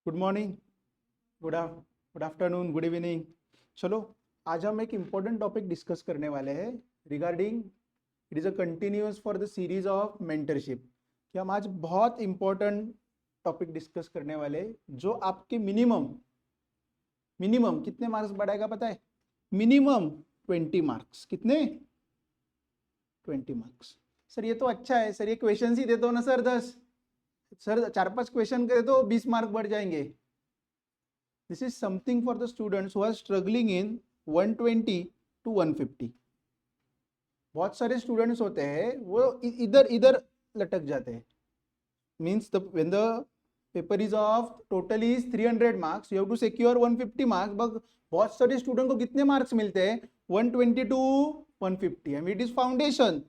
Good morning, good afternoon, good evening. चलो, आज हम एक इम्पोर्टेंट टॉपिक डिस्कस करने वाले हैं regarding it is a continuous for the series of mentorship. कि हम आज बहुत इम्पोर्टेंट टॉपिक डिस्कस करने वाले हैं जो आपके मिनिमम मिनिमम कितने मार्क्स बढ़ाएगा पता है? Minimum 20 marks. कितने? 20 मार्क्स। सर ये तो अच्छा है सर, ये क्वेश्चन ही दे दो ना सर 10। सर 4-5 क्वेश्चन करे तो 20 मार्क बढ़ जाएंगे। This is something for the students who are struggling in 120 to 150। बहुत सारे स्टूडेंट्स होते हैं वो इधर इधर लटक जाते हैं। Means when the paper is of total is 300 marks, you have to secure 150 marks, but बहुत सारे स्टूडेंट को कितने मार्क्स मिलते हैं? 120 to 150 and it is foundation।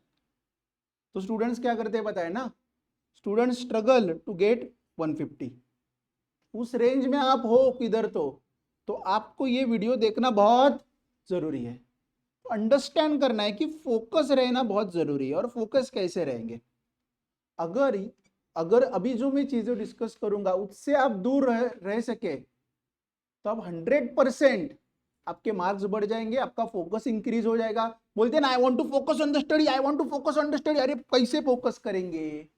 तो स्टूडेंट्स क्या करते हैं पता है ना? Students struggle to get 150। उस रेंज में आप हो किधर तो आपको ये वीडियो देखना बहुत जरूरी है। अंडरस्टैंड करना है कि फोकस रहना बहुत जरूरी है। और फोकस कैसे रहेंगे? अगर अगर अभी जो मैं चीजें डिस्कस करूंगा उससे आप दूर रह सके तो आप 100% आपके मार्क्स बढ़ जाएंगे, आपका फोकस इंक्रीज हो जाएगा। बोलते हैं ना, I want to focus on the study, I want to focus on the study. अरे कैसे फोकस करेंगे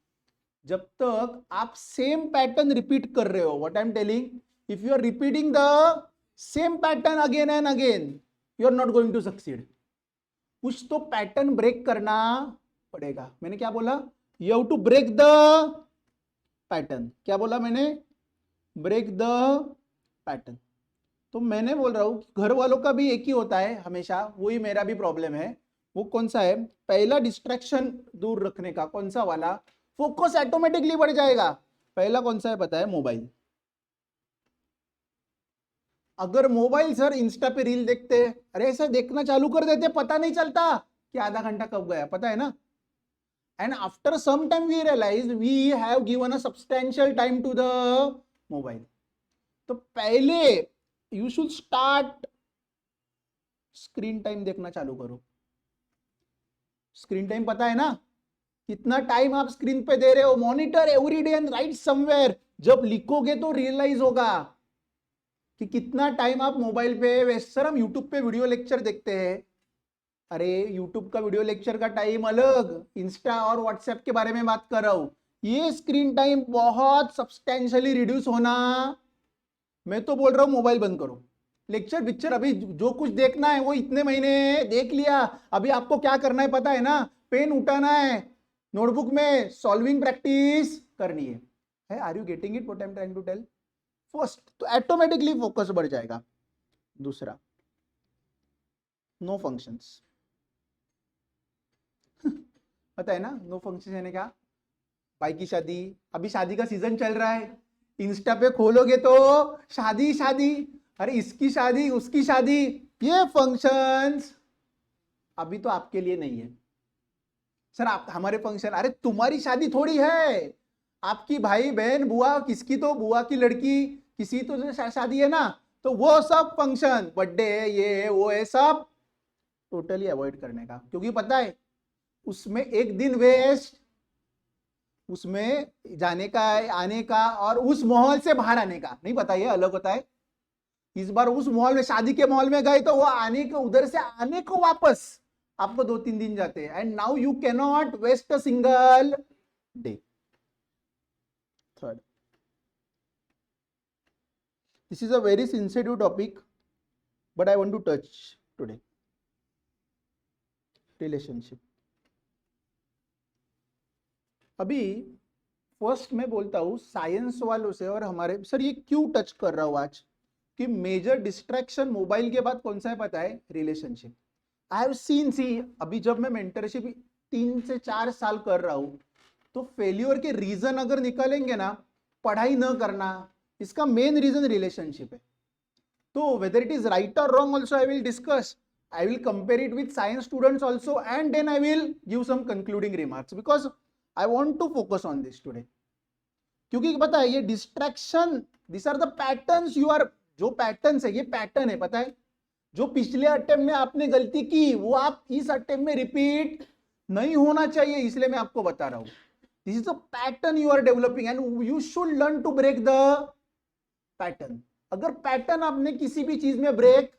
जब तक आप सेम पैटर्न रिपीट कर रहे हो? What I am telling, if you are repeating the same pattern again and again, you are not going to succeed. कुछ तो पैटर्न ब्रेक करना पड़ेगा। मैंने क्या बोला? You have to break the pattern. क्या बोला मैंने? Break the pattern. तो मैंने बोल रहा हूं घर वालों का भी एक ही होता है हमेशा, वही मेरा भी प्रॉब्लम है। वो कौन सा है? पहला डिस्ट्रैक्शन दूर रखने का। कौन सा वाला? फोकस ऑटोमेटिकली बढ़ जाएगा। पहला कौन सा है पता है? मोबाइल। अगर मोबाइल सर इंस्टा पे रील देखते, अरे ऐसा देखना चालू कर देते, पता नहीं चलता कि आधा घंटा कब गया, पता है ना? And after some time we realize we have given a substantial time to the mobile. तो पहले you should start screen time देखना चालू करो। स्क्रीन टाइम पता है ना कितना टाइम आप स्क्रीन पे दे रहे हो? Monitor every day and right somewhere. जब लिखोगे तो रियलाइज होगा कि कितना टाइम आप मोबाइल पे वेस्ट। सर हम यूट्यूब पे वीडियो लेक्चर देखते हैं। अरे यूट्यूब का वीडियो लेक्चर का टाइम अलग, इंस्टा और व्हाट्सएप के बारे में बात कर रहा हूं। ये स्क्रीन टाइम बहुत सब्सटेंशियली रिड्यूस होना। मैं तो बोल रहा हूं मोबाइल बंद करो। लेक्चर पिक्चर अभी जो कुछ देखना है वो इतने महीने देख लिया। अभी आपको क्या करना है पता है ना? पेन उठाना है, नोटबुक में सॉल्विंग प्रैक्टिस करनी है। Are you getting it what I am trying to tell? First तो ऑटोमेटिकली फोकस बढ़ जाएगा। दूसरा, नो फंक्शंस। पता है ना नो फंक्शन यानी क्या? भाई की शादी, अभी शादी का सीजन चल रहा है, इंस्टा पे खोलोगे तो शादी शादी, अरे इसकी शादी उसकी शादी। ये फंक्शंस अभी तो आपके लिए नहीं है। सर आप हमारे फंक्शन, अरे तुम्हारी शादी थोड़ी है, आपकी भाई बहन बुआ, किसकी तो बुआ की लड़की, किसी तो शादी है ना। तो वो सब फंक्शन, बर्थडे है, ये है वो है, सब टोटली अवॉइड करने का। क्योंकि पता है उसमें एक दिन वेस्ट, उसमें जाने का आने का और उस माहौल से बाहर आने का नहीं। पता ये अलग होता है। इस बार उस माहौल में, शादी के माहौल में गए तो वो आने को, उधर से आने को वापस आपको 2-3 दिन जाते हैं। And now you can not waste a single day. Third, this is a very sensitive topic but I want to touch today. Relationship. अभी फर्स्ट मैं बोलता हूं साइंस वालों से, और हमारे सर ये क्यों टच कर रहा हूं आज कि मेजर डिस्ट्रैक्शन मोबाइल के बाद कौन सा है पता है? रिलेशनशिप। आई हैव सीन, सी अभी जब मैं मेंटरशिप 3 से 4 साल कर रहा हूं तो फेल्योर के रीजन अगर निकालेंगे ना, पढ़ाई न करना, इसका मेन रीजन रिलेशनशिप है। तो वेदर इट इज राइट और wrong also I will discuss, I will compare it with science students also and then I will give some concluding remarks because I want to focus on this today. क्योंकि पता है ये distraction, this are the patterns you are, जो patterns है ये pattern है पता है। जो पिछले अटेम्प्ट में आपने गलती की वो आप इस अटेम्प्ट में रिपीट नहीं होना चाहिए, इसलिए मैं आपको बता रहा हूं। This is a pattern you are developing and you should learn to break the pattern. अगर पैटर्न आपने किसी भी चीज में ब्रेक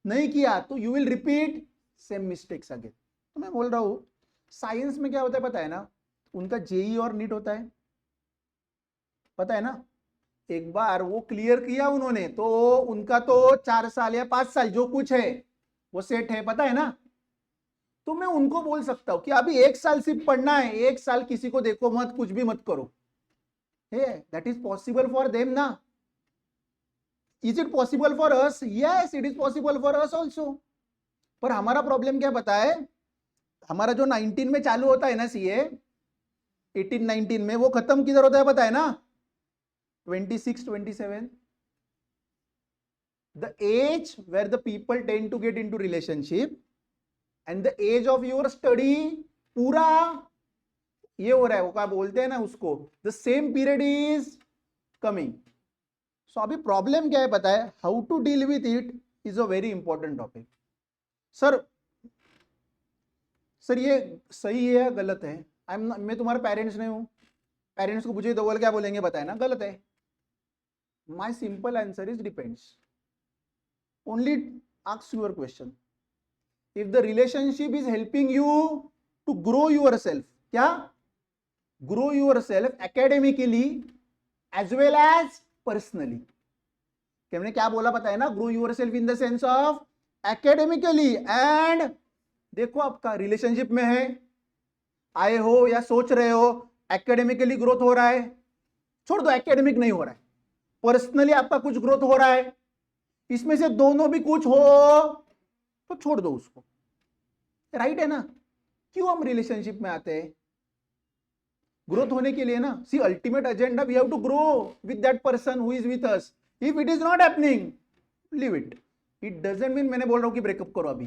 नहीं किया तो you will repeat same mistakes again. तो मैं बोल रहा हूं साइंस में क्या होता है पता है ना, उनका जेई और नीट होता है, पता है ना। एक बार वो क्लियर किया उन्होंने तो उनका तो 4 साल या 5 साल जो कुछ है वो सेट है, पता है ना। तो मैं उनको बोल सकता हूं कि अभी 1 साल सिर्फ पढ़ना है, 1 साल किसी को देखो मत, कुछ भी मत करो। That is possible for them ना। Is it possible for us? Yes, it is possible for us also. पर हमारा प्रॉब्लम क्या पता है, हमारा जो 19 में चालू होता है ना सीए, 18-19 में, वो खत्म किधर होता है पता है ना, 26-27, the age where the people tend to get into relationship and the age of your study, पूरा ये हो रहा है, वो क्या बोलते हैं ना उसको, the same period is coming. So अभी प्रॉब्लम क्या है पता है, how to deal with it is a very important topic. Sir ये सही है या गलत है? मैं तुम्हारे पेरेंट्स नहीं हूं, पेरेंट्स को पूछे तो बोल क्या बोलेंगे पता है ना, गलत है। My simple answer is depends. Only ask your question. If the relationship is helping you to grow yourself, क्या? Grow yourself academically as well as personally. कि हमने क्या बोला पता है ना, grow yourself in the sense of academically, and देखो आपका रिलेशनशिप में है, आए हो या सोच रहे हो एकेडमिकली ग्रोथ हो रहा है, छोड़ दो एकेडमिक नहीं हो रहा है, पर्सनली आपका कुछ ग्रोथ हो रहा है, इसमें से दोनों भी कुछ हो तो छोड़ दो उसको, राइट है ना। क्यों हम रिलेशनशिप में आते हैं? ग्रोथ होने के लिए ना। See ultimate agenda, we have to grow with that person who is with us. If it is not happening, leave it. It doesn't mean मैंने बोल रहा हूं कि ब्रेकअप करो अभी,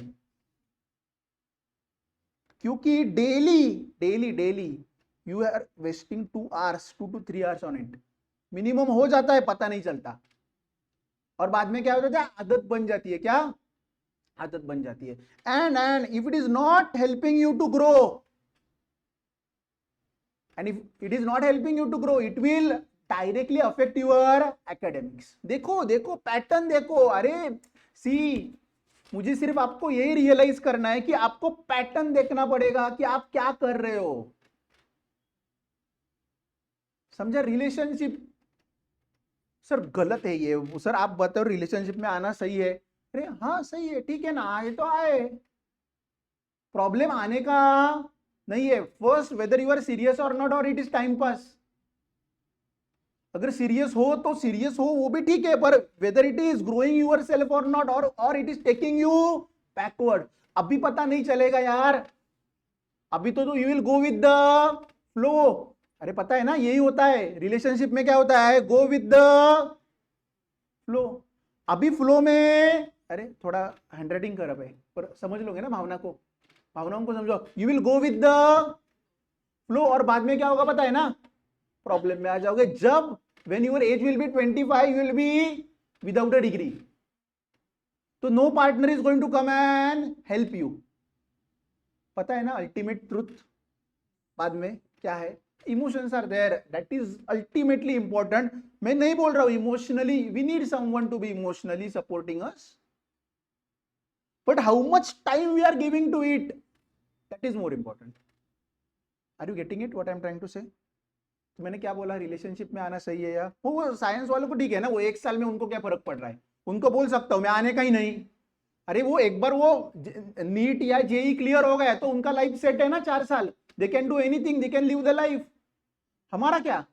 क्योंकि daily you are wasting 2 to 3 hours on it, minimum हो जाता है, पता नहीं चलता, और बाद में क्या होता है, आदत बन जाती है। क्या आदत बन जाती है? And if it is not helping you to grow, and if it is not helping you to grow, it will directly affect your academics. देखो पैटर्न देखो। अरे सी, मुझे सिर्फ आपको यही रियलाइज करना है कि आपको पैटर्न देखना पड़ेगा कि आप क्या कर रहे हो, समझा। रिलेशनशिप सर गलत है ये, सर आप बताओ रिलेशनशिप में आना सही है? अरे हाँ सही है, ठीक है ना, आए तो आए, प्रॉब्लम आने का नहीं है। First whether you are serious और नॉट, और इट इज टाइम पास। अगर सीरियस हो तो सीरियस हो, वो भी ठीक है, पर whether it is growing yourself और नॉट, और it is taking you backward, अभी पता नहीं चलेगा यार। अभी तो you will go with the flow. अरे पता है ना, यही होता है रिलेशनशिप में, क्या होता है, गो विद द फ्लो। अभी फ्लो में, अरे थोड़ा हैंडराइटिंग कर भाई, पर समझ लोगे ना भावना को, भावनाओं को समझो। You will go with the flow, और बाद में क्या होगा पता है ना, प्रॉब्लम में आ जाओगे। जब when your age will be 25, you will be without a degree, तो no partner is going to come and help you। पता है ना अल्टीमेट ट्रूथ बाद में क्या है, emotions are there, that is ultimately important. मैं नहीं बोल रहा हूं emotionally, we need someone to be emotionally supporting us, but how much time we are giving to it, that is more important. Are you getting it what I am trying to say? तो मैंने क्या बोला, relationship में आना सही है या वो साइंस वालों को ठीक है ना, वो 1 साल में उनको क्या फर्क पड़ रहा है, उनको बोल सकता हूं मैं आने का ही नहीं। अरे वो एक बार वो नीट या जेई क्लियर हो गया तो उनका लाइफ सेट है ना, 4 साल, they can do anything, they can live the life. हमारा क्या?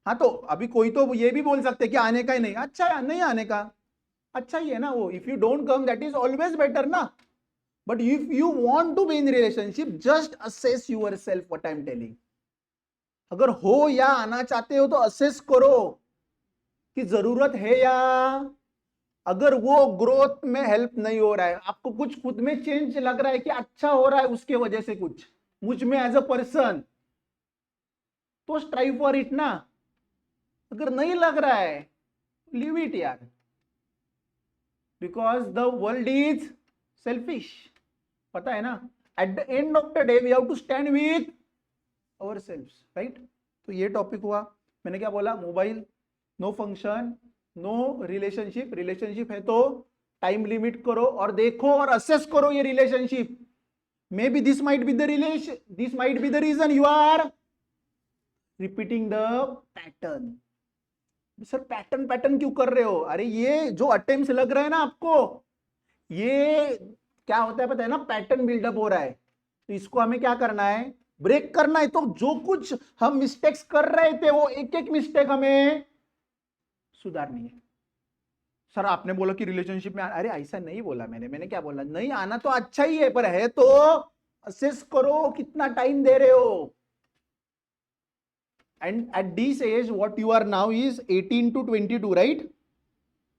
हाँ तो अभी कोई तो ये भी बोल सकते कि आने का ही नहीं, अच्छा है नहीं आने का, अच्छा ही है ना वो। If you don't come that is always better ना, but if you want to be in relationship just assess yourself, what I am telling. अगर हो या आना चाहते हो तो असेस करो कि जरूरत है, या अगर वो ग्रोथ में हेल्प नहीं हो रहा है, आपको कुछ खुद में चेंज लग रहा है कि अच्छा हो रहा है उसके वजह से कुछ मुझ में एज अ पर्सन, तो स्ट्राइव फॉर इट ना। अगर नहीं लग रहा है लीव इट यार, because the world is selfish, पता है ना। At the end of the day we have to stand with ourselves, right. तो ये टॉपिक हुआ। मैंने क्या बोला, mobile no function no relationship, relationship है तो टाइम लिमिट करो और देखो और असेस करो ये relationship. Maybe this might be the relation, this might be the reason you are repeating the pattern. Sir pattern pattern क्यों कर रहे हो? अरे ये जो अटेम्प्ट्स लग रहे हैं ना आपको, ये क्या होता है पता है ना, पैटर्न बिल्डअप हो रहा है. तो इसको हमें क्या करना है, ब्रेक करना है. तो जो कुछ हम मिस्टेक्स कर रहे थे वो एक एक मिस्टेक हमें सुधारनी है. सर आपने बोला कि रिलेशनशिप में अरे ऐसा नहीं बोला मैंने क्या बोला, नहीं आना तो अच्छा ही है, पर है तो असेस करो कितना टाइम दे रहे हो. And at this age what you are now is 18 to 22, right?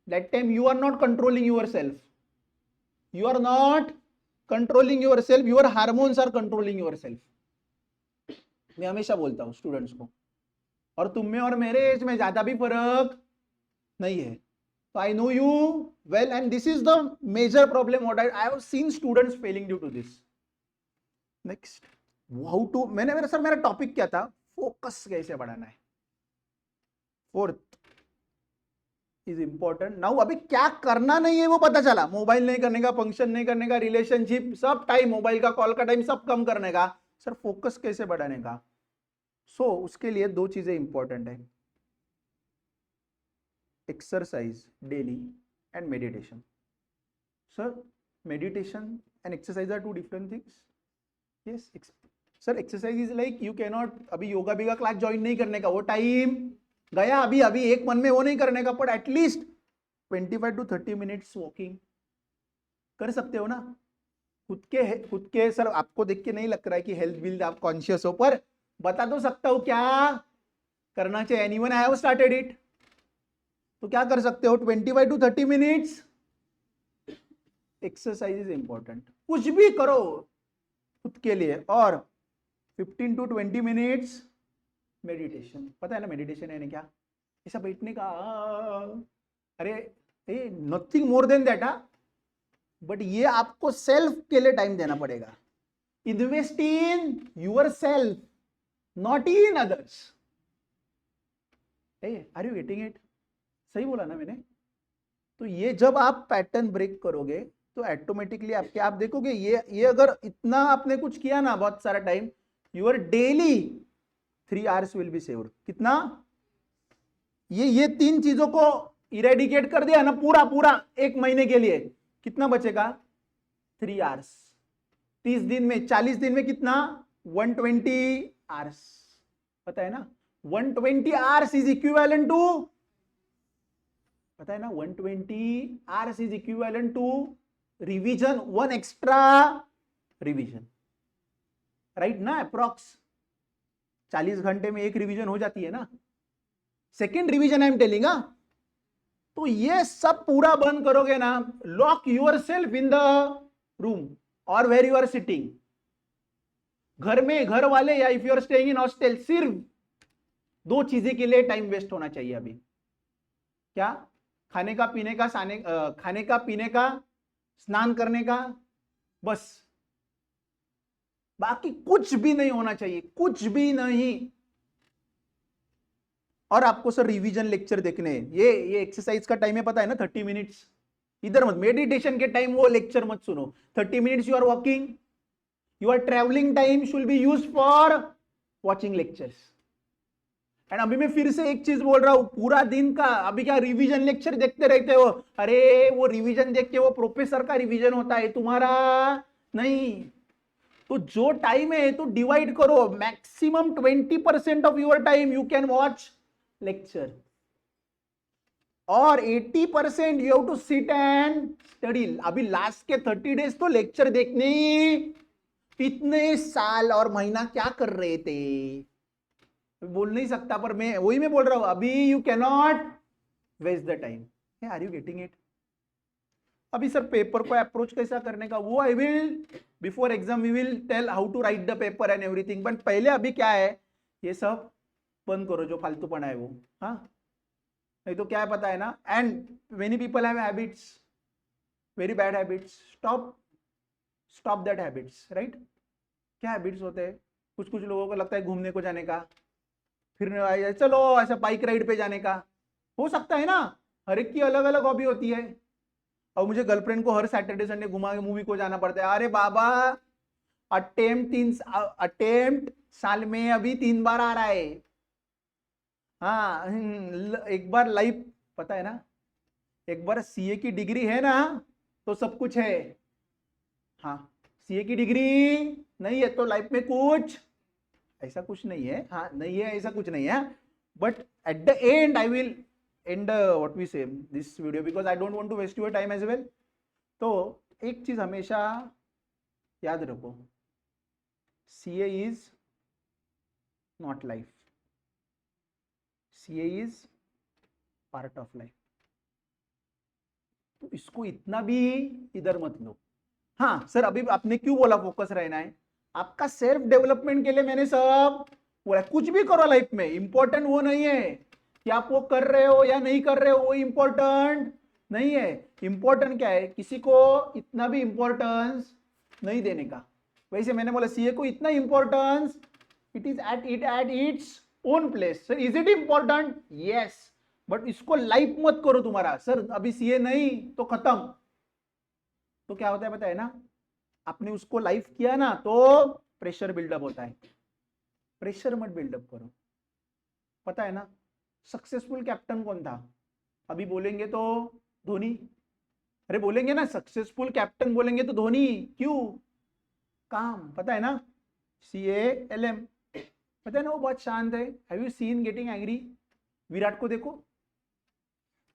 That time you are not controlling yourself, you are not controlling yourself, your hormones are controlling yourself. मैं हमेशा बोलता हूं स्टूडेंट्स को, और तुम में और मेरे एज में ज्यादा भी फर्क नहीं है. So I know you well and this is the major problem what I have seen students failing due to this. Next, how to, मेरा टॉपिक क्या था, फोकस कैसे बढ़ाना है. Fourth is important. नाउ अभी क्या करना नहीं है वो पता चला, मोबाइल नहीं करने का, फंक्शन नहीं करने का, रिलेशनशिप सब टाइम, मोबाइल का कॉल का टाइम सब कम करने का. सर फोकस कैसे बढ़ाने का? उसके लिए दो चीजें इंपॉर्टेंट है, exercise daily and meditation. Sir meditation and exercise are two different things. Yes sir, exercise is like you can not, अभी योगा बीगा क्लास ज्वाइन नहीं करने का, वो टाइम गया अभी अभी एक मन में वो नहीं करने का, but at least 25 to 30 minutes walking कर सकते हो ना. खुद के सर आपको देख के नहीं लग रहा है कि हेल्थ बिल्ड आप कॉन्शियस हो, पर बता तो सकता हूं क्या करना चाहिए. Anyone I have started it, तो क्या कर सकते हो, 25 to 30 minutes exercise is important. कुछ भी करो खुद के लिए, और 15 to 20 मिनट्स मेडिटेशन. पता है ना मेडिटेशन है क्या, ऐसा बैठने का, अरे nothing more than that. But ये आपको सेल्फ के लिए टाइम देना पड़ेगा. Invest in yourself, not in others. Are you getting it? सही बोला ना मैंने? तो ये जब आप पैटर्न ब्रेक करोगे तो ऑटोमेटिकली आप देखोगे ये अगर इतना आपने कुछ किया ना बहुत सारा time, your daily 3 hours will be saved. कितना? ये 3 चीजों को इरेडिकेट कर दिया ना पूरा एक महीने के लिए, कितना बचेगा? 3 hours. 30 दिन में, 40 दिन में कितना? 120 hours. पता है ना 120 hours इज इक्विवेलेंट टू, पता है ना 120 hours is equivalent to revision, 1 extra revision, right ना. अप्रॉक्स 40 घंटे में एक रिवीजन हो जाती है ना. Second revision I am telling. तो ये सब पूरा बंद करोगे ना, lock yourself in the room और वेर यू आर सिटिंग, घर में, घर वाले, या if you are staying in hostel, सिर्फ 2 चीजें के लिए टाइम वेस्ट होना चाहिए अभी. क्या? खाने का, पीने का, खाने का, पीने का, स्नान करने का, बस. बाकी कुछ भी नहीं होना चाहिए, कुछ भी नहीं. और आपको सर रिवीजन लेक्चर देखने हैं, ये एक्सरसाइज का टाइम है पता है ना 30 मिनट्स. इधर मत, मेडिटेशन के टाइम वो लेक्चर मत सुनो. 30 minutes you are walking, your travelling time should be used for watching lectures. And अभी मैं फिर से एक चीज बोल रहा हूं, पूरा दिन का अभी क्या रिवीजन लेक्चर देखते रहते हो? अरे वो रिवीजन देख के वो प्रोफेसर का रिवीजन होता है, तुम्हारा नहीं. तो जो टाइम है तो डिवाइड करो, maximum 20% of your time you can watch lecture, और 80% you have to sit and study. अभी लास्ट के 30 days तो लेक्चर देखने ही, इतने साल और महीना क्या कर रहे थे बोल नहीं सकता, पर मैं बोल रहा हूं अभी you can not waste the time. Are you getting it? अभी सर पेपर को अप्रोच कैसा करने का, वो I will before exam we will tell how to write the paper and everything. But पहले अभी क्या है, ये सब बंद करो जो फालतूपना है वो. हाँ, नहीं तो क्या है पता है ना. And many people have habits, very bad habits. Stop that habits, right. क्या हैबिट्स होते हैं? कुछ लोगों को लगता है घूमने को जाने का, फिरने, चलो ऐसा बाइक राइड पे जाने का, हो सकता है ना. हर एक की अलग अलग हॉबी होती है। और मुझे गर्लफ्रेंड को हर सैटरडे संडे घुमा के मूवी को जाना पड़ता है। अरे बाबा, अटेम्प्ट साल में अभी 3 बार आ रहा है। हाँ, एक बार लाइफ, पता है ना, एक बार सीए की डिग्री है ना तो सब कुछ है। हाँ, सीए की डिग्री नहीं है तो लाइफ में कुछ ऐसा कुछ नहीं है। हाँ, नहीं है ऐसा कुछ नहीं है, but at the end I will end what we say this video because I don't want to waste your time as well. तो एक चीज हमेशा याद रखो, CA is not life, CA is part of life. तो इसको इतना भी इधर मत लो। हाँ सर, अभी आपने क्यों बोला फोकस रहना है? आपका सेल्फ डेवलपमेंट के लिए मैंने सब बोला। कुछ भी करो लाइफ में, इंपॉर्टेंट वो नहीं है कि आप वो कर रहे हो या नहीं कर रहे हो, वो इंपॉर्टेंट नहीं है। इंपॉर्टेंट क्या है, किसी को इतना भी इंपॉर्टेंस नहीं देने का। वैसे मैंने बोला सीए को इतना importance, it is at its own place. Sir is it important? Yes, but इसको लाइफ मत करो तुम्हारा। सर अभी सीए नहीं तो खत्म। तो क्या होता है पता है ना, आपने उसको लाइफ किया ना तो प्रेशर बिल्डअप होता है। प्रेशर मत बिल्डअप करो। पता है ना सक्सेसफुल कैप्टन कौन था? अभी बोलेंगे तो धोनी। अरे बोलेंगे ना सक्सेसफुल कैप्टन, बोलेंगे तो धोनी। क्यों? काम, पता है ना, CALM। पता है ना, वो बहुत शांत है। Have you seen getting angry? Virat को देखो,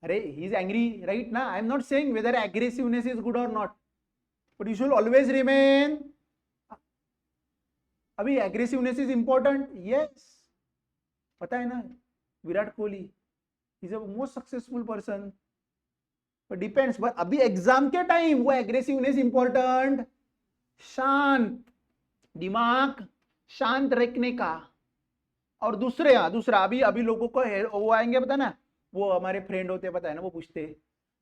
अरे ही इज एंग्री राइट ना। I am not saying whether aggressiveness is good और not, but you should always remain. अभी एग्रेसिवनेस इज इंपॉर्टेंट, यस। पता है ना, Virat Kohli is a most successful person, but depends. But अभी एग्जाम के time वो aggressiveness important, शांत दिमाग, शांत रखने का। और दूसरा अभी अभी लोगों को वो आएंगे, पता ना, वो हमारे फ्रेंड होते पता है ना, वो पूछते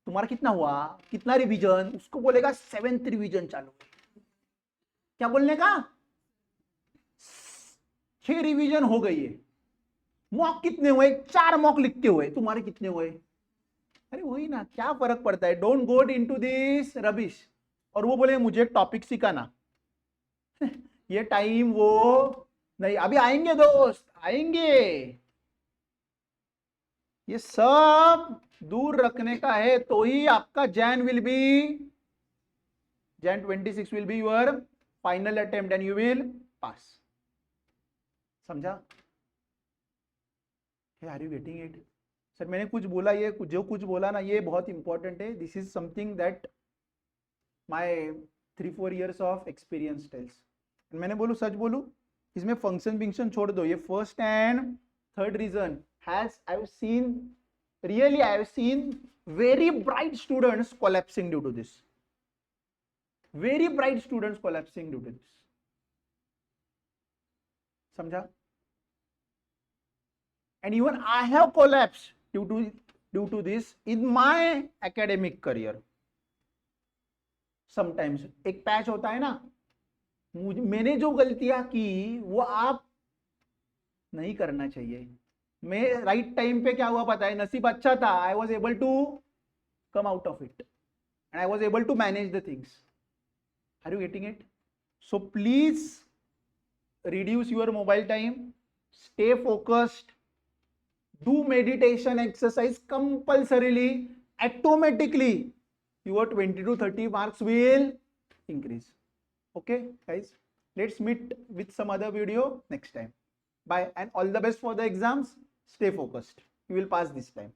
तुम्हारा कितना हुआ, कितना रिवीजन, उसको बोलेगा 7th रिवीजन चालू। क्या बोलने का? 6 रिवीजन हो गई है। मॉक कितने हुए? 4 मॉक लिखते हुए। तुम्हारे कितने हुए? अरे वही ना, क्या फर्क पड़ता है? Don't go into this rubbish. और वो बोले मुझे टॉपिक सिखाना। ये टाइम वो नहीं, अभी आएंगे दोस्त, आएंगे। ये सब दूर रखने का है तो ही आपका Jan 26 will be your final attempt and you will pass. समझा? Are you getting it? Sir मैंने कुछ बोला, ये जो कुछ बोला ना ये बहुत इंपॉर्टेंट है। This is something that my 3-4 years of experience tells. मैंने बोलू, सच बोलू, इसमें फंक्शन छोड़ दो। ये first and third reason has I have seen, really I have seen very bright students collapsing due to this. Very bright students collapsing due to this. समझा? And even I have collapsed due to this in my academic career. Sometimes एक patch होता है ना, मैंने जो गलतियां की वो आप नहीं करना चाहिए। मैं राइट टाइम पे क्या हुआ पता है, नसीब अच्छा था, I was able to come out of it and I was able to manage the things. Are you getting it? So please reduce your mobile time, stay focused, do meditation exercise compulsorily. Automatically your 20 to 30 marks will increase. Okay guys, let's meet with some other video next time. Bye and all the best for the exams. Stay focused, you will pass this time.